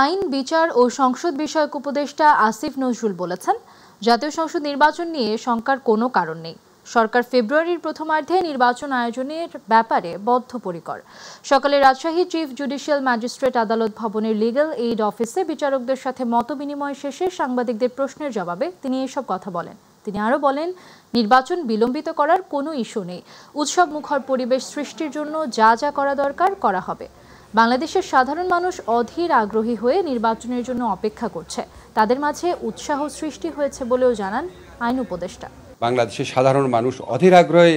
আইন, বিচার ও সংসদ বিষয়ক উপদেষ্টা আসিফ নজরুল বলেছেন, জাতীয় সংসদ নির্বাচন নিয়ে শঙ্কার কোনো কারণ নেই। সরকার ফেব্রুয়ারির প্রথমার্ধে নির্বাচন আয়োজনের ব্যাপারে বদ্ধপরিকর। সকালে রাজশাহী চিফ জুডিশিয়াল ম্যাজিস্ট্রেট আদালত ভবনের লিগ্যাল এইড অফিসে বিচারকদের সাথে মতবিনিময় শেষে সাংবাদিকদের প্রশ্নের জবাবে তিনি এসব কথা বলেন। তিনি আরও বলেন, নির্বাচন বিলম্বিত করার কোনো ইস্যু নেই। উৎসব মুখর পরিবেশ সৃষ্টির জন্য যা যা করা দরকার করা হবে। বাংলাদেশের সাধারণ মানুষ অধীর আগ্রহী হয়ে নির্বাচনের জন্য অপেক্ষা করছে। তাদের মাঝে উৎসাহ সৃষ্টি হয়েছে বলেও জানান আইন উপদেষ্টা। বাংলাদেশের সাধারণ মানুষ অধীর আগ্রহে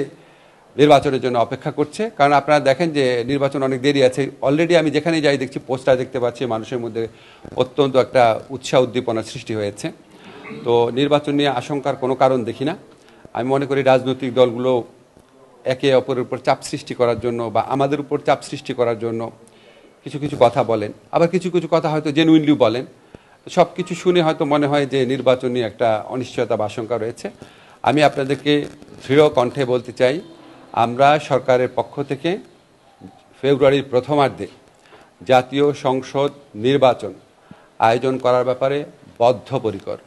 নির্বাচনের জন্য অপেক্ষা করছে, কারণ আপনারা দেখেন যে নির্বাচন অনেক দেরি আছে। অলরেডি আমি যেখানে যাই দেখছি, পোস্টার দেখতে পাচ্ছি, মানুষের মধ্যে অত্যন্ত একটা উৎসাহ উদ্দীপনার সৃষ্টি হয়েছে। তো নির্বাচন নিয়ে আশঙ্কার কোনো কারণ দেখি না। আমি মনে করি রাজনৈতিক দলগুলো একে অপরের উপর চাপ সৃষ্টি করার জন্য বা আমাদের উপর চাপ সৃষ্টি করার জন্য কিছু কিছু কথা বলেন, আবার কিছু কিছু কথা হয়তো জেনুইনলি বলেন। সব কিছু শুনে হয়তো মনে হয় যে নির্বাচন নিয়ে একটা অনিশ্চয়তা বা আশঙ্কা রয়েছে। আমি আপনাদেরকে দৃঢ় কণ্ঠে বলতে চাই, আমরা সরকারের পক্ষ থেকে ফেব্রুয়ারির প্রথমার্ধে জাতীয় সংসদ নির্বাচন আয়োজন করার ব্যাপারে বদ্ধপরিকর।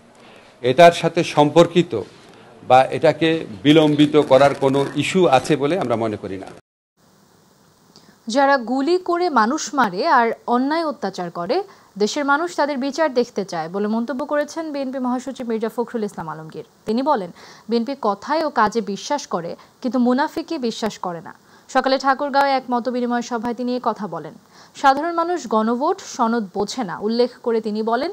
এটার সাথে সম্পর্কিত বা এটাকে বিলম্বিত করার কোনো ইস্যু আছে বলে আমরা মনে করি না। যারা গুলি করে মানুষ মারে আর অন্যায় অত্যাচার করে, দেশের মানুষ তাদের বিচার দেখতে চায় বলে মন্তব্য করেছেন বিএনপি মহাসচিব মির্জা ফখরুল ইসলাম আলমগীর। তিনি বলেন, বিএনপি কথায় ও কাজে বিশ্বাস করে, কিন্তু মুনাফিকে বিশ্বাস করে না। সকালে ঠাকুরগাঁওয়ে এক মতবিনিময় সভায় তিনি এই কথা বলেন। সাধারণ মানুষ গণভোট সনদ বোঝে না উল্লেখ করে তিনি বলেন,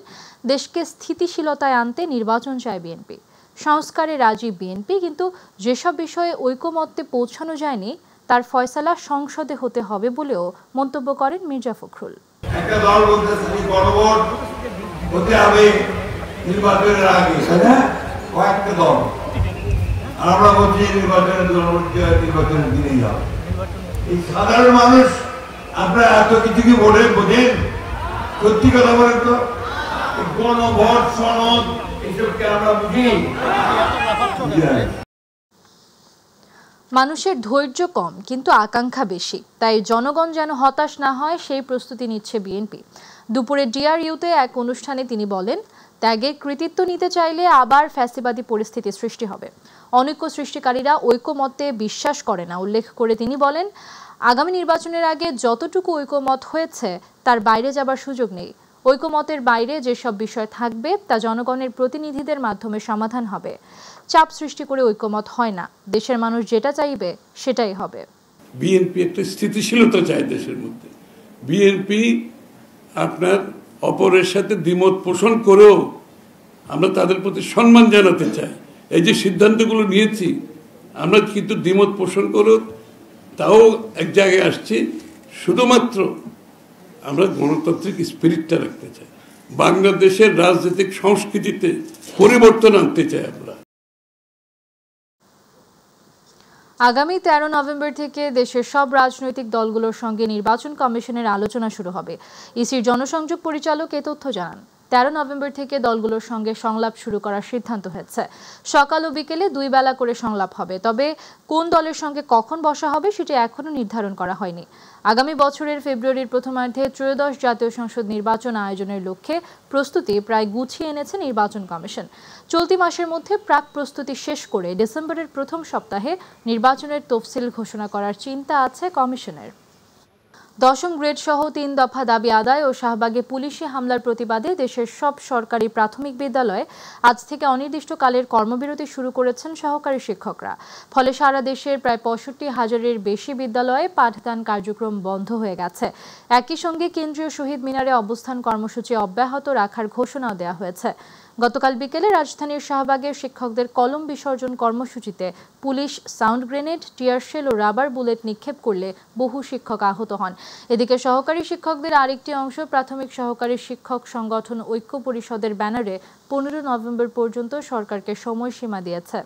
দেশকে স্থিতিশীলতায় আনতে নির্বাচন চায় বিএনপি। সংস্কারে রাজি বিএনপি, কিন্তু যেসব বিষয়ে ঐকমত্যে পৌঁছানো যায়নি তার ফয়সালা সংসদে হতে হবে বলেও মন্তব্য করেন মির্জা ফখরুল। একটা দল বলতেছে গণভোট হতে হবে নির্বাচনের আগে, কয়েকটা দল, আর আমরা বলছি নির্বাচনের দিনেই হবে। এই সাধারণ মানুষ আপনারা এত কিছু কি বোঝেন? সত্যি কথা বলেন তো, গণভোট সনদ এসবকে আমরা বুঝি? মানুষের ধৈর্য কম, কিন্তু আকাঙ্ক্ষা বেশি। তাই জনগণ যেন হতাশ না হয় সেই প্রস্তুতি নিচ্ছে বিএনপি। দুপুরে ডিআরইউতে এক অনুষ্ঠানে তিনি বলেন, ত্যাগের কৃতিত্ব নিতে চাইলে আবার ফ্যাসিবাদী পরিস্থিতি সৃষ্টি হবে। অনৈক্য সৃষ্টিকারীরা ঐকমত্যে বিশ্বাস করে না উল্লেখ করে তিনি বলেন, আগামী নির্বাচনের আগে যতটুকু ঐকমত হয়েছে তার বাইরে যাবার সুযোগ নেই। ঐকমতের বাইরে যেসব বিষয় থাকবে তা জনগণের প্রতিনিধিদের মাধ্যমে সমাধান হবে। চাপ সৃষ্টি করে ঐকমত হয় না। দেশের মানুষ যেটা চাইবে সেটাই হবে। বিএনপি একটা স্থিতিশীলতা চায় দেশের মধ্যে। বিএনপি আপনার অপরের সাথে দ্বিমত পোষণ করেও আমরা তাদের প্রতি সম্মান জানাতে চাই। এই যে সিদ্ধান্তগুলো নিয়েছি আমরা, কিন্তু দ্বিমত পোষণ করেও তাও এক জায়গায় আসছি, শুধুমাত্র আমরা গণতান্ত্রিক স্পিরিটটা রাখতে চাই। বাংলাদেশের রাজনৈতিক সংস্কৃতিতে পরিবর্তন আনতে চাই আমরা। আগামী 13 নভেম্বর থেকে দেশের সব রাজনৈতিক দলগুলোর সঙ্গে নির্বাচন কমিশনের আলোচনা শুরু হবে। ইসির জনসংযোগ পরিচালক এ তথ্য জানান। 13 নভেম্বর থেকে দলগুলোর সঙ্গে সংলাপ শুরু করার সিদ্ধান্ত হয়েছে। সকাল ও বিকেলে 2 বেলা করে সংলাপ হবে। তবে কোন দলের সঙ্গে কখন বসা হবে সেটি এখনও নির্ধারণ করা হয়নি। আগামী বছরের ফেব্রুয়ারির প্রথমার্ধে ত্রয়োদশ জাতীয় সংসদ নির্বাচন আয়োজনের লক্ষ্যে প্রস্তুতি প্রায় গুছিয়ে এনেছে নির্বাচন কমিশন। চলতি মাসের মধ্যে প্রাক প্রস্তুতি শেষ করে ডিসেম্বরের প্রথম সপ্তাহে নির্বাচনের তফসিল ঘোষণা করার চিন্তা আছে কমিশনের। 10ম গ্রেড সহ 3 দফা দাবি আদায় ও শাহবাগে পুলিশি হামলার প্রতিবাদে দেশের সব সরকারি প্রাথমিক বিদ্যালয়ে আজ থেকে অনির্দিষ্টকালের কর্মবিরতি শুরু করেছেন সহকারী শিক্ষকরা। ফলে সারা দেশের প্রায় 65,000-এর বেশি বিদ্যালয়ে পাঠদান কার্যক্রম বন্ধ হয়ে গেছে। একই সঙ্গে কেন্দ্রীয় শহীদ মিনারে অবস্থান কর্মসূচি অব্যাহত রাখার ঘোষণাও দেওয়া হয়েছে। গতকাল বিকেলে রাজধানীর শাহবাগের শিক্ষকদের কলম বিসর্জন কর্মসূচিতে পুলিশ সাউন্ড গ্রেনেড, টিয়ারশেল ও রাবার বুলেট নিক্ষেপ করলে বহু শিক্ষক আহত হন। এদিকে সহকারী শিক্ষকদের আরেকটি অংশ প্রাথমিক সহকারী শিক্ষক সংগঠন ঐক্য পরিষদের ব্যানারে 15 নভেম্বর পর্যন্ত সরকারকে সময়সীমা দিয়েছে।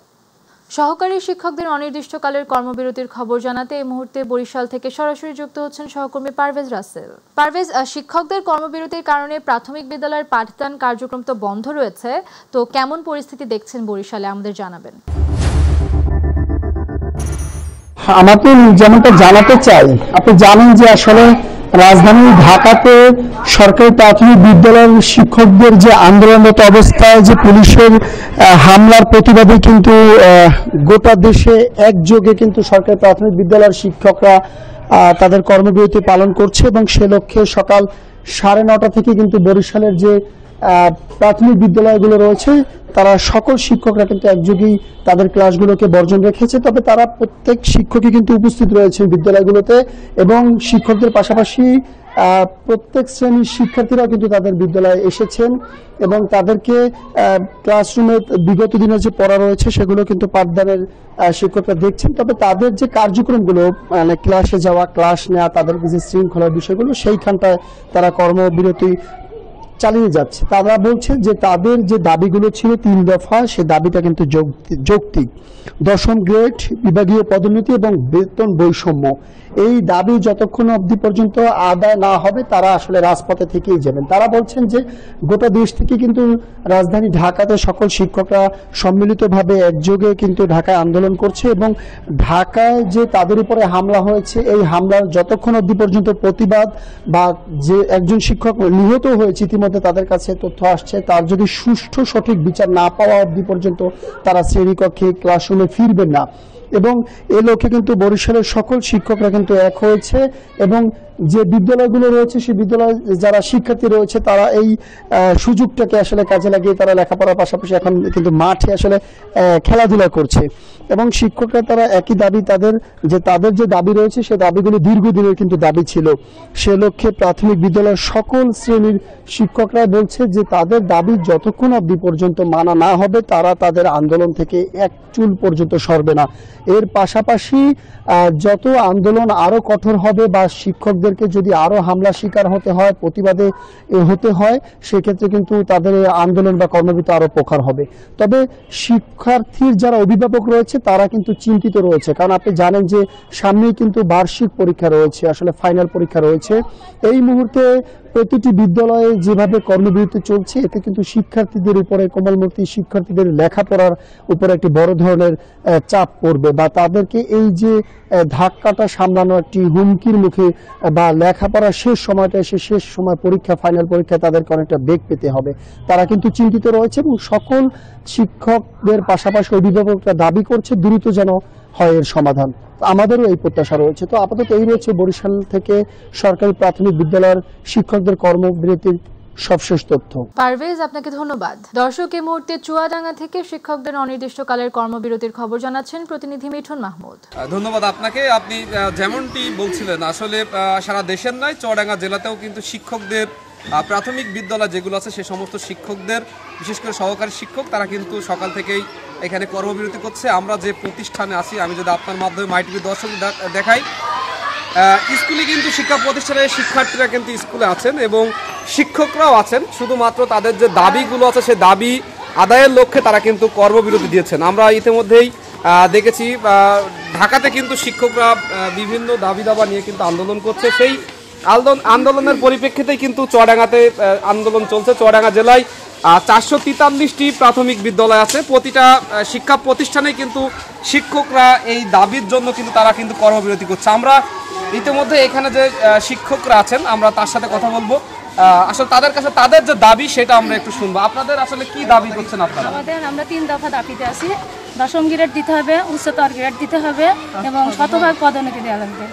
সহকারী শিক্ষকদের অনির্দিষ্টকালের কর্মবিরতির খবর জানাতে এই মুহূর্তে বরিশাল থেকে সরাসরি যুক্ত হচ্ছেন সহকর্মী পারভেজ রাসেল। পারভেজ, শিক্ষকদের কর্মবিরতির কারণে প্রাথমিক বিদ্যালয়ের পাঠদান কার্যক্রম তো বন্ধ রয়েছে, তো কেমন পরিস্থিতি দেখছেন বরিশালে আমাদের জানাবেন। আমাকে যেমনটা জানাতে চাই, আপনি জানেন যে আসলে রাজধানী ঢাকাতে সরকারি প্রাথমিক বিদ্যালয়ের শিক্ষকদের যে আন্দোলনরত অবস্থায় যে পুলিশের হামলার প্রতিবাদে কিন্তু গোটা দেশে একযোগে কিন্তু সরকারি প্রাথমিক বিদ্যালয়ের শিক্ষকরা তাদের কর্মবিরতি পালন করছে এবং সে লক্ষ্যে সকাল 9:30 থেকে কিন্তু বরিশালের যে প্রাথমিক বিদ্যালয়গুলো রয়েছে তারা সকল শিক্ষকরা কিন্তু একযোগেই তাদের ক্লাসগুলোকে বর্জন রেখেছে। তবে তারা প্রত্যেক শিক্ষকই কিন্তু উপস্থিত রয়েছেন বিদ্যালয়গুলোতে এবং শিক্ষকদের পাশাপাশি প্রত্যেক শ্রেণীর শিক্ষার্থীরা কিন্তু তাদের বিদ্যালয়ে এসেছেন এবং তাদেরকে ক্লাসরুমে বিগত দিনে যে পড়া রয়েছে সেগুলো কিন্তু পাঠদানের শিক্ষকরা দেখছেন। তবে তাদের যে কার্যক্রমগুলো মানে ক্লাসে যাওয়া, ক্লাস নেওয়া, তাদের যে শৃঙ্খলার বিষয়গুলো সেইখানটায় তারা কর্মবিরতি চালিয়ে যাচ্ছে। তারা বলছে যে তাদের যে দাবিগুলো ছিল 3 দফা, সে দাবিটা কিন্তু যৌক্তিক। 10ম গ্রেড, বিভাগীয় পদোন্নতি এবং বেতন বৈষম্য, এই দাবি যতক্ষণ অবধি পর্যন্ত আদায় না হবে তারা আসলে রাজপথে থেকেই যাবেন। তারা বলছেন যে গোটা দেশ থেকে কিন্তু রাজধানী ঢাকাতে সকল শিক্ষকরা সম্মিলিতভাবে একযোগে কিন্তু ঢাকায় আন্দোলন করছে এবং ঢাকায় যে তাদের উপরে হামলা হয়েছে এই হামলার যতক্ষণ অবধি পর্যন্ত প্রতিবাদ বা যে একজন শিক্ষক নিহত হয়েছে ইতিমধ্যে তাদের কাছে তথ্য আসছে, তার যদি সুষ্ঠু সঠিক বিচার না পাওয়া অবধি পর্যন্ত তারা শ্রেণীকক্ষে ক্লাসরুমে ফিরবেন না। এবং এ লক্ষ্যে কিন্তু বরিশালের সকল শিক্ষকরা কিন্তু এক হয়েছে এবং যে বিদ্যালয়গুলো রয়েছে সেই বিদ্যালয়ে যারা শিক্ষার্থী রয়েছে তারা এই সুযোগটাকে আসলে কাজে লাগিয়ে তারা লেখাপড়ার পাশাপাশি এখন কিন্তু মাঠে আসলে খেলাধুলা করছে এবং শিক্ষকরা তারা একই দাবি, তাদের যে দাবি রয়েছে সেই দাবিগুলো দীর্ঘদিনের কিন্তু দাবি ছিল। সে লক্ষ্যে প্রাথমিক বিদ্যালয়ের সকল শ্রেণীর শিক্ষকরা বলছে যে তাদের দাবি যতক্ষণ অবধি পর্যন্ত মানা না হবে তারা তাদের আন্দোলন থেকে এক চুল পর্যন্ত সরবে না। এর পাশাপাশি যত আন্দোলন আরো কঠোর হবে বা শিক্ষকদেরকে যদি আরো হামলা শিকার হতে হয়, প্রতিবাদে হতে হয়, সেক্ষেত্রে কিন্তু তাদের আন্দোলন বা কর্মবিরতি আরো প্রখর হবে। তবে শিক্ষার্থীর যারা অভিভাবক রয়েছে তারা কিন্তু চিন্তিত রয়েছে, কারণ আপনি জানেন যে সামনেই কিন্তু বার্ষিক পরীক্ষা রয়েছে, আসলে ফাইনাল পরীক্ষা রয়েছে। এই মুহূর্তে প্রতিটি বিদ্যালয়ে যেভাবে কর্মবিরতি চলছে এতে কিন্তু শিক্ষার্থীদের উপরে, কোমলমতি শিক্ষার্থীদের লেখাপড়ার উপরে একটি বড় ধরনের চাপ পড়বে বা তাদেরকে এই যে ধাক্কাটা সামলানো একটি হুমকির মুখে বা লেখাপড়া শেষ সময়টা এসে শেষ সময় পরীক্ষা, ফাইনাল পরীক্ষা তাদেরকে অনেকটা বেগ পেতে হবে। তারা কিন্তু চিন্তিত রয়েছে এবং সকল শিক্ষকদের পাশাপাশি অভিভাবকরা দাবি করছে দ্রুত যেন হয় এর সমাধান। আমাদেরও এই প্রত্যাশা রয়েছে। তো আপাতত এই রয়েছে বরিশাল থেকে সরকারি প্রাথমিক বিদ্যালয়ের শিক্ষকদের কর্মবিরতির সবশেষ তথ্য। পারভেজ, আপনাকে ধন্যবাদ। দর্শক, এই মুহূর্তে চুয়াডাঙ্গা থেকে শিক্ষকদের অনির্দিষ্টকালের কর্মবিরতির খবর জানাচ্ছেন প্রতিনিধি মিঠুন মাহমুদ। ধন্যবাদ আপনাকে। আপনি যেমনটি বলছিলেন, আসলে সারা দেশের নয়, চুয়াডাঙ্গা জেলাতেও কিন্তু শিক্ষকদের প্রাথমিক বিদ্যালয় যেগুলো আছে সে সমস্ত শিক্ষকদের, বিশেষ করে সহকারী শিক্ষক, তারা কিন্তু সকাল থেকেই এখানে কর্মবিরতি করছে। আমরা যে প্রতিষ্ঠানে আছি, আমি যদি আপনার মাধ্যমে মাইটিভি দর্শক দেখাই, স্কুলে কিন্তু শিক্ষা প্রতিষ্ঠানের শিক্ষার্থীরা কিন্তু স্কুলে আছেন এবং শিক্ষকরাও আছেন। শুধুমাত্র তাদের যে দাবিগুলো আছে সে দাবি আদায়ের লক্ষ্যে তারা কিন্তু কর্মবিরতি দিয়েছেন। আমরা ইতিমধ্যেই দেখেছি ঢাকাতে কিন্তু শিক্ষকরা বিভিন্ন দাবি দাবা নিয়ে কিন্তু আন্দোলন করছে। সেই আন্দোলনের পরিপ্রেক্ষিতেই কিন্তু চুয়াডাঙ্গাতে আন্দোলন চলছে। চুয়াডাঙ্গা জেলায় 443টি প্রাথমিক বিদ্যালয় আছে। প্রতিটা শিক্ষা প্রতিষ্ঠানে কিন্তু শিক্ষকরা এই দাবির জন্য কিন্তু তারা কিন্তু কর্মবিরতি করছে। আমরা ইতিমধ্যে এখানে যে শিক্ষকরা আছেন আমরা তার সাথে কথা বলবো। আসলে তাদের কাছে তাদের যে দাবি সেটা আমরা একটু শুনবো। আপনাদের আসলে কি দাবি করছেন আপনারা? আমরা 3 দফা দাবিতে আছি। 10ম গ্রেড দিতে হবে, উচ্চতর গ্রেড দিতে হবে এবং শতভাগ পদোন্নতি দেওয়া লাগবে।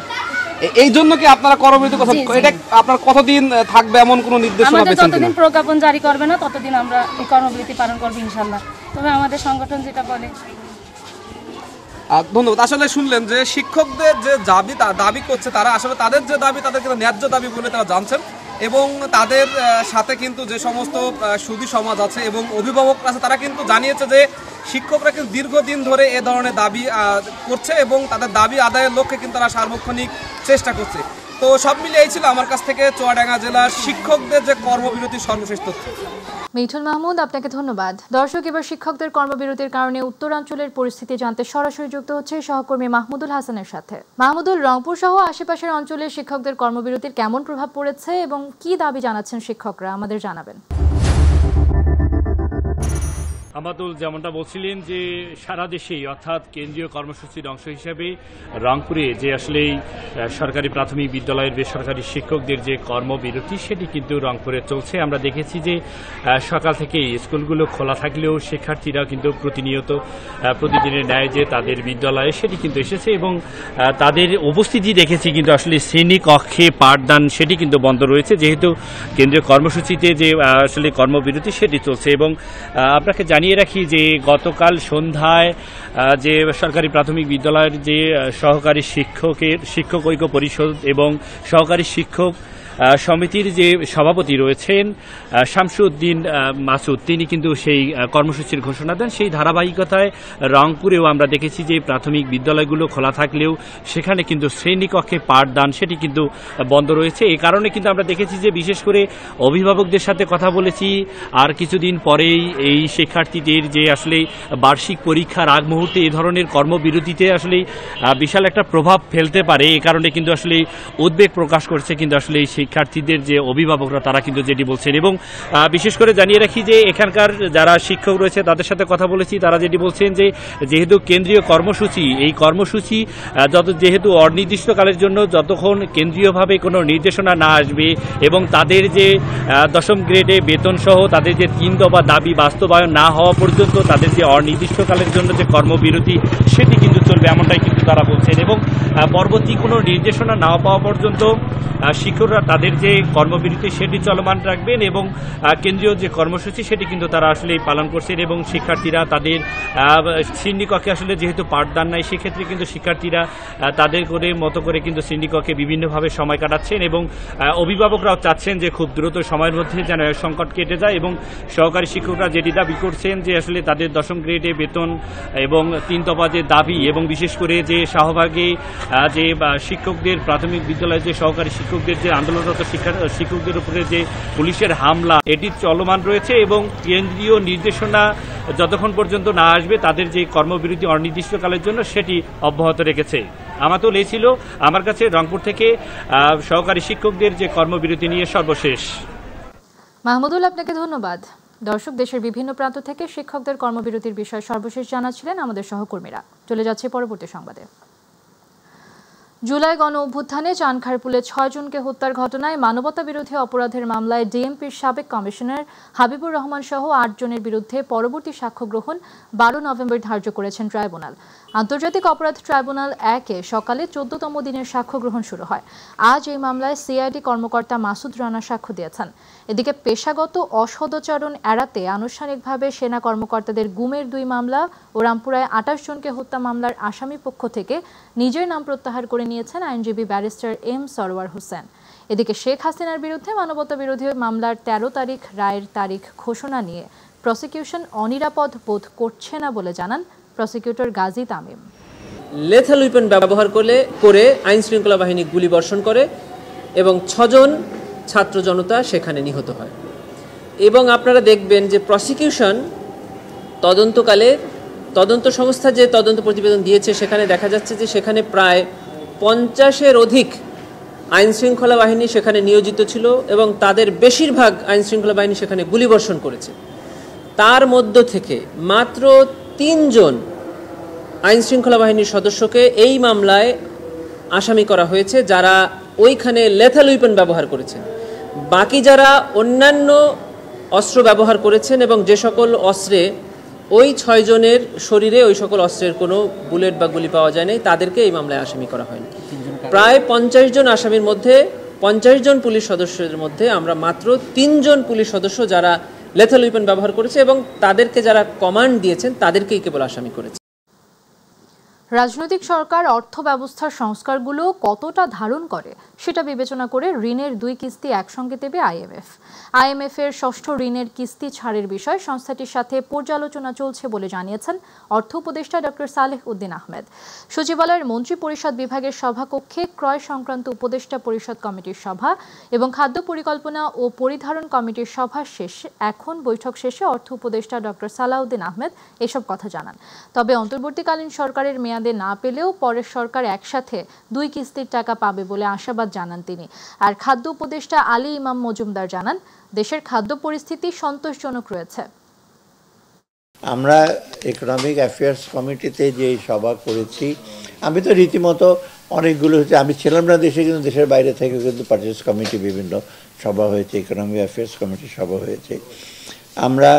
এই জন্য কি আপনারা কর্মবিরতি করছেন? এটা আপনার কতদিন থাকবে এমন কোনো নির্দেশনা পেয়েছেন? যতদিন প্রজ্ঞাপন জারি করবে না ততদিন আমরা এই কর্মবিরতি পালন করব ইনশাআল্লাহ। তবে আমাদের সংগঠন যেটা বলে। ধন্যবাদ। আসলে শুনলেন যে শিক্ষকদের যে দাবি করছে, তারা আসলে তাদের যে দাবি তাদের কিন্তু ন্যায্য দাবি বলে তারা জানছেন এবং তাদের সাথে কিন্তু যে সমস্ত সুধী সমাজ আছে এবং অভিভাবকরা আছে তারা কিন্তু জানিয়েছে যে শিক্ষকরা কিন্তু দীর্ঘদিন ধরে এ ধরনের দাবি করছে এবং তাদের দাবি আদায়ের লক্ষ্যে কিন্তু তারা সার্বক্ষণিক চেষ্টা করছে। তো সব মিলিয়ে এই ছিল আমার কাছ থেকে চুয়াডাঙ্গা জেলার শিক্ষকদের যে কর্মবিরতির সর্বশেষ তথ্য। মিঠুন মাহমুদ, আপনাকে ধন্যবাদ। দর্শক, এবার শিক্ষকদের কর্মবিরতির কারণে উত্তরাঞ্চলের পরিস্থিতি জানতে সরাসরি যুক্ত হচ্ছে সহকর্মী মাহমুদুল হাসানের সাথে। মাহমুদুল, রংপুর সহ আশেপাশের অঞ্চলের শিক্ষকদের কর্মবিরতির কেমন প্রভাব পড়েছে এবং কি দাবি জানাচ্ছেন শিক্ষকরা, আমাদের জানাবেন। আমাতুল যেমনটা বলছিলেন যে সারা দেশেই অর্থাৎ কেন্দ্রীয় কর্মসূচির অংশ হিসেবে রংপুরে যে আসলে সরকারি প্রাথমিক বিদ্যালয়ের বেসরকারি শিক্ষকদের যে কর্মবিরতি সেটি কিন্তু রংপুরে চলছে। আমরা দেখেছি যে সকাল থেকে স্কুলগুলো খোলা থাকলেও শিক্ষার্থীরা কিন্তু প্রতিনিয়ত প্রতিদিনের ন্যায় যে তাদের বিদ্যালয়ে সেটি কিন্তু এসেছে এবং তাদের উপস্থিতি দেখেছি কিন্তু আসলে শ্রেণী কক্ষে পাঠদান সেটি কিন্তু বন্ধ রয়েছে, যেহেতু কেন্দ্রীয় কর্মসূচিতে যে আসলে কর্মবিরতি সেটি চলছে। এবং আপনাকে জানিয়ে রাখি যে গতকাল সন্ধ্যায় যে সরকারি প্রাথমিক বিদ্যালয়ের যে সহকারী শিক্ষক ঐক্য পরিষদ এবং সহকারী শিক্ষক সমিতির যে সভাপতি রয়েছেন শামসুদ্দিন মাসুদ, তিনি কিন্তু সেই কর্মসূচির ঘোষণা দেন। সেই ধারাবাহিকতায় রংপুরেও আমরা দেখেছি যে প্রাথমিক বিদ্যালয়গুলো খোলা থাকলেও সেখানে কিন্তু শ্রেণীকক্ষে পাঠদান সেটি কিন্তু বন্ধ রয়েছে। এই কারণে কিন্তু আমরা দেখেছি যে বিশেষ করে অভিভাবকদের সাথে কথা বলেছি, আর কিছুদিন পরেই এই শিক্ষার্থীদের যে আসলে বার্ষিক পরীক্ষার আগ মুহূর্তে এই ধরনের কর্মবিরতিতে আসলে বিশাল একটা প্রভাব ফেলতে পারে। এই কারণে কিন্তু আসলে উদ্বেগ প্রকাশ করছে কিন্তু আসলে এই শিক্ষার্থীদের যে অভিভাবকরা তারা কিন্তু যেটি বলছেন। এবং বিশেষ করে জানিয়ে রাখি যে এখানকার যারা শিক্ষক রয়েছে তাদের সাথে কথা বলেছি, তারা যেটি বলছেন যে যেহেতু কেন্দ্রীয় কর্মসূচি, এই কর্মসূচি যেহেতু অনির্দিষ্টকালের জন্য যতক্ষণ কেন্দ্রীয়ভাবে কোনো নির্দেশনা না আসবে এবং তাদের যে 10ম গ্রেডে বেতন সহ তাদের যে 3 দফা দাবি বাস্তবায়ন না হওয়া পর্যন্ত তাদের যে অনির্দিষ্টকালের জন্য যে কর্মবিরতি সেটি কিন্তু চলবে, এমনটাই কিন্তু তারা বলছেন। এবং পরবর্তী কোনো নির্দেশনা না পাওয়া পর্যন্ত শিক্ষকরা তাদের যে কর্মবিরতি সেটি চলমান রাখবেন এবং কেন্দ্রীয় যে কর্মসূচি সেটি কিন্তু তারা আসলে পালন করছেন। এবং শিক্ষার্থীরা তাদের শ্রেণীকক্ষে আসলে যেহেতু পাঠদান নাই, সেক্ষেত্রে কিন্তু শিক্ষার্থীরা তাদের মতো করে কিন্তু শ্রেণীকক্ষে বিভিন্নভাবে সময় কাটাচ্ছেন এবং অভিভাবকরাও চাচ্ছেন যে খুব দ্রুত সময়ের মধ্যে যেন সংকট কেটে যায়। এবং সহকারী শিক্ষকরা যেটি দাবি করছেন যে আসলে তাদের 10ম গ্রেডে বেতন এবং 3 দফা যে দাবি এবং বিশেষ করে যে শাহবাগে যে শিক্ষকদের প্রাথমিক বিদ্যালয়ের যে সহকারী শিক্ষকদের যে আন্দোলনরত শিক্ষকদের উপরে যে পুলিশের হামলা এটি চলমান রয়েছে এবং কেন্দ্রীয় নির্দেশনা যতক্ষণ পর্যন্ত না আসবে তাদের যে কর্মবিরতি অনির্দিষ্টকালের জন্য সেটি অব্যাহত রেখেছে। আমাতুল, এই ছিল আমার কাছে রংপুর থেকে সহকারী শিক্ষকদের যে কর্মবিরতি নিয়ে সর্বশেষ। মাহমুদুল, আপনাকে ধন্যবাদ। দর্শক, দেশের বিভিন্ন প্রান্ত থেকে শিক্ষকদের কর্মবিরতির বিষয়ে সর্বশেষ জানাচ্ছিলেন আমাদের সহকর্মীরা। চলে যাচ্ছে পরবর্তী সংবাদে। জুলাই গণ অভ্যুত্থানে চানখারপুলে 6 জনকে হত্যার ঘটনায় মানবতা বিরোধী অপরাধের মামলায় ডিএমপির সাবেক কমিশনার হাবিবুর রহমান সহ 8 জনের বিরুদ্ধে পরবর্তী সাক্ষ্য গ্রহণ 12 নভেম্বর ধার্য করেছেন ট্রাইব্যুনাল। আন্তর্জাতিক অপরাধ ট্রাইব্যুনাল 1-এ সকালে 14তম দিনের সাক্ষ্য গ্রহণ শুরু হয়। আজ এই মামলায় সিআইডি কর্মকর্তা মাসুদ রানা সাক্ষ্য দিয়েছেন। এদিকে পেশাগত অসদাচরণ এড়াতে আনুষ্ঠানিকভাবে সেনা কর্মকর্তাদের গুমের 2 মামলা ও রামপুরায় 28 জনকে হত্যা মামলার আসামি পক্ষ থেকে নিজের নাম প্রত্যাহার করে নিয়েছেন আইনজীবী ব্যারিস্টার এম সরওয়ার হোসেন। এদিকে শেখ হাসিনার বিরুদ্ধে মানবতা বিরোধী মামলার 13 তারিখ রায়ের তারিখ ঘোষণা নিয়ে প্রসিকিউশন অনিরাপদ বোধ করছে না বলে জানান prosecutor Gazi Tamim. Lethal weapon ব্যবহার করে আইন শৃঙ্খলা বাহিনী গুলি বর্ষণ করে এবং 6 জন ছাত্র জনতা সেখানে নিহত হয়। এবং আপনারা দেখবেন যে প্রসিকিউশন তদন্তকালে তদন্ত সংস্থা যে তদন্ত প্রতিবেদন দিয়েছে সেখানে দেখা যাচ্ছে যে সেখানে প্রায় 50-এর অধিক আইন শৃঙ্খলা বাহিনী সেখানে নিয়োজিত ছিল এবং তাদের বেশিরভাগ আইন শৃঙ্খলা বাহিনী সেখানে গুলিবর্ষণ করেছে। তার মধ্য থেকে মাত্র 3 জন আইন শৃঙ্খলা বাহিনীর সদস্যকে এই মামলায় আসামি করা হয়েছে যারা ওইখানে লেথাল উইপন ব্যবহার করেছেন। বাকি যারা অন্যান্য অস্ত্র ব্যবহার করেছেন এবং যে সকল অস্ত্রে ওই 6 জনের শরীরে ওই সকল অস্ত্রের কোনো বুলেট বা গুলি পাওয়া যায় নাই, তাদেরকে এই মামলায় আসামি করা হয়নি। প্রায় 50 জন আসামির মধ্যে 50 জন পুলিশ সদস্যের মধ্যে আমরা মাত্র 3 জন পুলিশ সদস্য যারা লেথাল উইপন ব্যবহার করেছে এবং তাদেরকে যারা কমান্ড দিয়েছেন তাদেরকেই কেবল আসামি করেছে। রাজনৈতিক সরকার অর্থ ব্যবস্থার সংস্কারগুলো কতটা ধারণ করে সেটা বিবেচনা করে ঋণের 2 কিস্তি একসঙ্গে দেবে আইএমএফ এর 6ষ্ঠ ঋণের কিস্তি ছাড়ের বিষয়ে সংস্থাটির সাথে পর্যালোচনা চলছে বলে জানিয়েছেন অর্থ উপদেষ্টা ডক্টর সালেহ উদ্দিন আহমেদ। সচিবালয়ের মন্ত্রী পরিষদ বিভাগের সভাকক্ষে ক্রয় সংক্রান্ত উপদেষ্টা পরিষদ কমিটির সভা এবং খাদ্য পরিকল্পনা ও পরিধারণ কমিটির সভা এখন বৈঠক শেষে অর্থ উপদেষ্টা ডক্টর সালাউদ্দিন আহমেদ এসব কথা জানান। তবে অন্তর্বর্তীকালীন সরকারের মেয়াদে না পেলেও পরের সরকার একসাথে 2 কিস্তির টাকা পাবে বলে আশাবাদ জানান তিনি। আর খাদ্য উপদেষ্টা আলী ইমাম মজুমদার জানান, দেশের খাদ্য পরিস্থিতি সন্তোষজনক রয়েছে। আমরা ইকোনমিক অ্যাফেয়ার্স কমিটিতে যে সভা করেছি, আমি তো রীতিমতো অনেকগুলো হচ্ছে, আমি ছিলাম না দেশে, কিন্তু দেশের বাইরে থেকে কিন্তু পারচেস কমিটি বিভিন্ন সভা হয়েছে, ইকোনমিক অ্যাফেয়ার্স কমিটি সভা হয়েছে। আমরা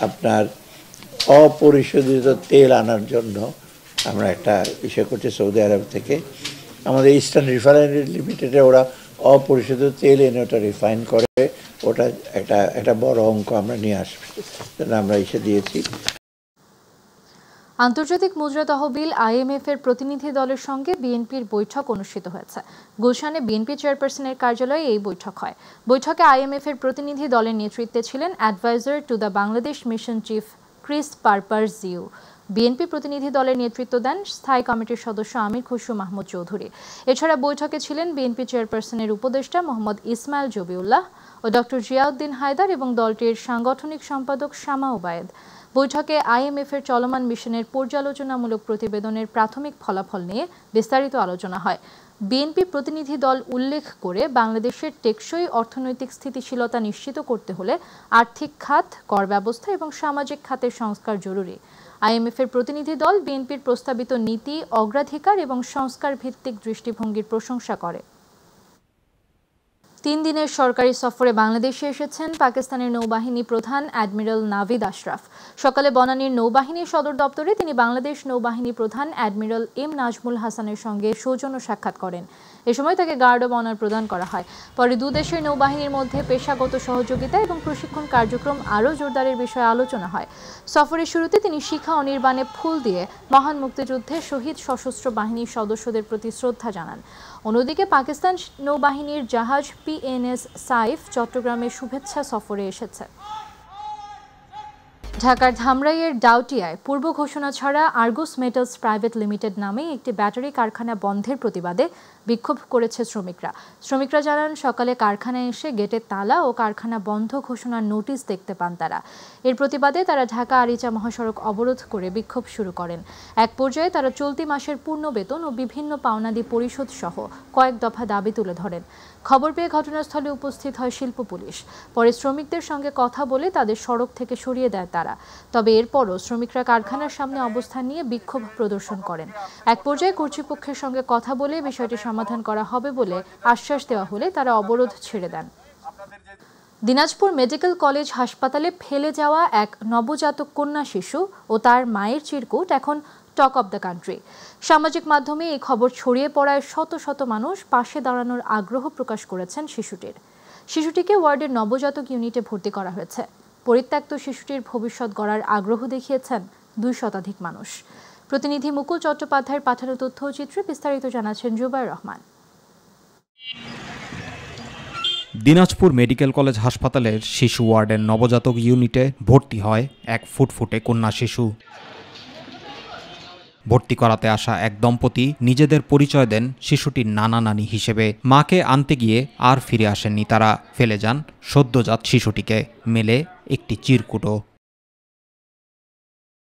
আপনার অপরিশোধিত তেল আনার জন্য আমরা একটা বিষয় করছি সৌদি আরব থেকে। আমাদের ইস্টার্ন রিফাইনারি লিমিটেডে ওরা অপরিশোধিত তেল এনে ওটা রিফাইন করে, ওটা একটা বড় অঙ্ক আমরা নিয়ে আসবো, আমরা এসে দিয়েছি। আন্তর্জাতিক মুদ্রা তহবিল IMF এর প্রতিনিধি দলের সঙ্গে বিএনপির বৈঠক অনুষ্ঠিত হয়েছে। গুলশানে বিএনপি চেয়ারপারসনের কার্যালয়ে এই বৈঠক হয়। বৈঠকে IMF এর প্রতিনিধি দলের নেতৃত্বে ছিলেন adviser to the Bangladesh mission chief Chris পারপার জিউ। বিএনপি প্রতিনিধি দলের নেতৃত্ব দেন স্থায়ী কমিটির সদস্য আমির খসরু মাহমুদ চৌধুরী। এছাড়া বৈঠকে ছিলেন বিএনপি চেয়ারপারসনের উপদেষ্টা মোহাম্মদ ইসমাইল জবিউল্লাহ ও ডক্টর জিয়াউদ্দিন হায়দার এবং দলটির সাংগঠনিক সম্পাদক শামা ওবায়েদ। বৈঠকে IMF এর চলমান মিশনের পর্যালোচনামূলক প্রতিবেদনের প্রাথমিক ফলাফল নিয়ে বিস্তারিত আলোচনা হয়। বিএনপি প্রতিনিধি দল উল্লেখ করে বাংলাদেশের টেকসই অর্থনৈতিক স্থিতিশীলতা নিশ্চিত করতে হলে আর্থিক খাত, কর ব্যবস্থা এবং সামাজিক খাতের সংস্কার জরুরি। IMF এর প্রতিনিধি দল বিএনপির প্রস্তাবিত নীতি, অগ্রাধিকার এবং সংস্কার ভিত্তিক দৃষ্টিভঙ্গির প্রশংসা করে। 3 দিনের সরকারি সফরে বাংলাদেশে এসেছেন পাকিস্তানের নৌবাহিনী প্রধান অ্যাডমিরাল নাভিদ আশরাফ। সকালে বনানীর নৌবাহিনী সদর দপ্তরে তিনি বাংলাদেশ নৌবাহিনী প্রধান অ্যাডমিরাল এম নাজমুল হাসানের সঙ্গে সৌজন্য সাক্ষাৎ করেন। এ সময় তাকে গার্ড অব অনার প্রদান করা হয়। পরে দুই দেশের নৌবাহিনীর মধ্যে পেশাগত সহযোগিতা এবং প্রশিক্ষণ কার্যক্রম আরও জোরদারের বিষয়ে আলোচনা হয়। সফরের শুরুতে তিনি শিখা অনির্বাণে ফুল দিয়ে মহান মুক্তিযুদ্ধে শহীদ সশস্ত্র বাহিনীর সদস্যদের প্রতি শ্রদ্ধা জানান। অন্যদিকে পাকিস্তান নৌবাহিনীর জাহাজ PNS সাইফ চট্টগ্রামে শুভেচ্ছা সফরে এসেছে। ঢাকার ধামরাইয়ের ডাউটিয়ায় পূর্ব ঘোষণা ছাড়া আর্গুস মেটালস প্রাইভেট লিমিটেড নামে একটি ব্যাটারি কারখানা বন্ধের প্রতিবাদে বিক্ষোভ করেছে শ্রমিকরা। শ্রমিকরা জানান, সকালে কারখানায় এসে গেটের তালা ও কারখানা বন্ধ ঘোষণার নোটিশ দেখতে পান তারা। এর প্রতিবাদে তারা ঢাকা আরিচা মহাসড়ক অবরোধ করে বিক্ষোভ শুরু করেন। এক পর্যায়ে তারা চলতি মাসের পূর্ণ বেতন ও বিভিন্ন পাওনাদি পরিশোধ সহ কয়েক দফা দাবি তুলে ধরেন। খবর পেয়ে ঘটনাস্থলে উপস্থিত হয় শিল্প পুলিশ। পরে শ্রমিকদের সঙ্গে কথা বলে তাদের সড়ক থেকে সরিয়ে দেয় তারা। তবে এরপরও শ্রমিকরা কারখানার সামনে অবস্থান নিয়ে বিক্ষোভ প্রদর্শন করেন। এক পর্যায়ে কর্তৃপক্ষের সঙ্গে কথা বলে বিষয়টি সমাধান করা হবে বলে আশ্বাস দেওয়া হলে তারা অবরোধ ছেড়ে দেন। দিনাজপুর মেডিকেল কলেজ হাসপাতালে ফেলে যাওয়া এক নবজাতক কন্যা শিশু ও তার মায়ের চিরকুট এখন টক অব দ্য কান্ট্রি। সামাজিক মাধ্যমে এই খবর ছড়িয়ে পড়ায় শত শত মানুষ পাশে দাঁড়ানোর আগ্রহ প্রকাশ করেছেন শিশুটিকে ওয়ার্ডের নবজাতক ইউনিটে ভর্তি করা হয়েছে। পরিত্যক্ত শিশুটির ভবিষ্যৎ গড়ার আগ্রহ দেখিয়েছেন 2 শতাধিক মানুষ। প্রতিনিধি মুকুল চট্টোপাধ্যায়ের পাঠানো তথ্যচিত্রে বিস্তারিত জানাচ্ছেন জুবাইর রহমান। দিনাজপুর মেডিকেল কলেজ হাসপাতালের শিশু ওয়ার্ডের নবজাতক ইউনিটে ভর্তি হয় এক ফুটফুটে কন্যা শিশু। ভর্তি করাতে আসা এক দম্পতি নিজেদের পরিচয় দেন শিশুটির নানা নানি হিসেবে। মাকে আনতে গিয়ে আর ফিরে আসেননি তারা। ফেলে যান সদ্যজাত শিশুটিকে। মেলে একটি চিরকুটও।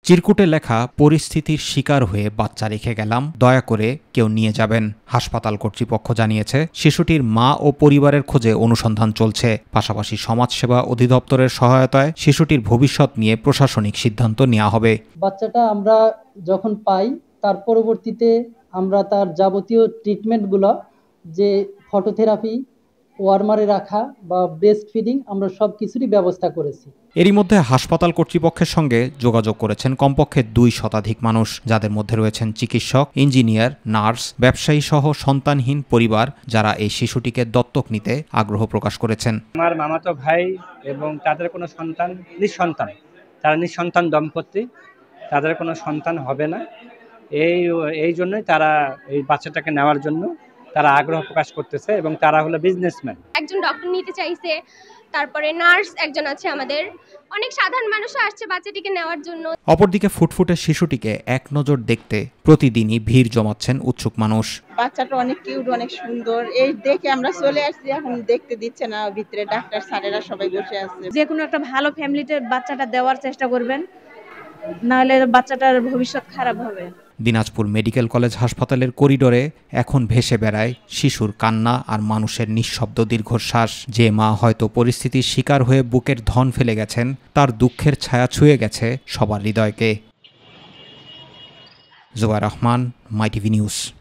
চিরকুটে লেখা, পরিস্থিতির শিকার হয়ে বাচ্চা রেখে গেলাম, দয়া করে কেউ নিয়ে যাবেন। হাসপাতাল কর্তৃপক্ষ জানিয়েছে শিশুটির মা ও পরিবারের খোঁজে অনুসন্ধান চলছে। পাশাপাশি সমাজসেবা অধিদপ্তরের সহায়তায় শিশুটির ভবিষ্যৎ নিয়ে প্রশাসনিক সিদ্ধান্ত নেওয়া হবে। বাচ্চাটা আমরা যখন পাই তার পরবর্তীতে আমরা তার যাবতীয় ট্রিটমেন্টগুলো, যে ফটোথেরাপি, ওয়ার্মারে রাখা বা ব্রেস্ট ফিডিং, আমরা সব কিছুরই ব্যবস্থা করেছি। এরই মধ্যে হাসপাতাল কর্তৃপক্ষের সঙ্গে যোগাযোগ করেছেন কমপক্ষে 2 শতাধিক মানুষ, যাদের মধ্যে রয়েছেন চিকিৎসক, ইঞ্জিনিয়ার, নার্স, ব্যবসায়ী সহ সন্তানহীন পরিবার, যারা এই শিশুটিকে দত্তক নিতে আগ্রহ প্রকাশ করেছেন। আমার মামাতো ভাই এবং তাদের কোনো সন্তান নিঃসন্তান, তারা নিঃসন্তান দম্পতি, তাদের কোনো সন্তান হবে না। এই জন্যই তারা এই বাচ্চাটাকে নেওয়ার জন্য তারা আগ্রহ প্রকাশ করতেছে এবং তারা হলো বিজনেসম্যান। একজন ডক্টর নিতে চাইছে, তারপরে নার্স একজন আছে, আমাদের অনেক সাধারণ মানুষও আসছে বাচ্চাটিকে নেওয়ার জন্য। অপরদিকে ফুটফুটে শিশুটিকে এক নজর দেখতে প্রতিদিনই ভিড় জমাচ্ছেন উৎসুক মানুষ। বাচ্চাটা অনেক কিউট, অনেক সুন্দর, এই দেখে আমরা চলে আসছি। এখন দেখতে দিচ্ছে না, ভিতরে ডাক্তার স্যারেরা সবাই বসে আছে। যে কোনো একটা ভালো ফ্যামিলিতে বাচ্চাটা দেওয়ার চেষ্টা করবেন, নাহলে বাচ্চাটার ভবিষ্যৎ খারাপ হবে। দিনাজপুর মেডিকেল কলেজ হাসপাতালের করিডোরে এখন ভেসে বেড়ায় শিশুর কান্না আর মানুষের নিঃশব্দ দীর্ঘশ্বাস। যে মা হয়তো পরিস্থিতির শিকার হয়ে বুকের ধন ফেলে গেছেন, তার দুঃখের ছায়া ছুঁয়ে গেছে সবার হৃদয়কে। জুবাইর রহমান, মাই টিভি নিউজ।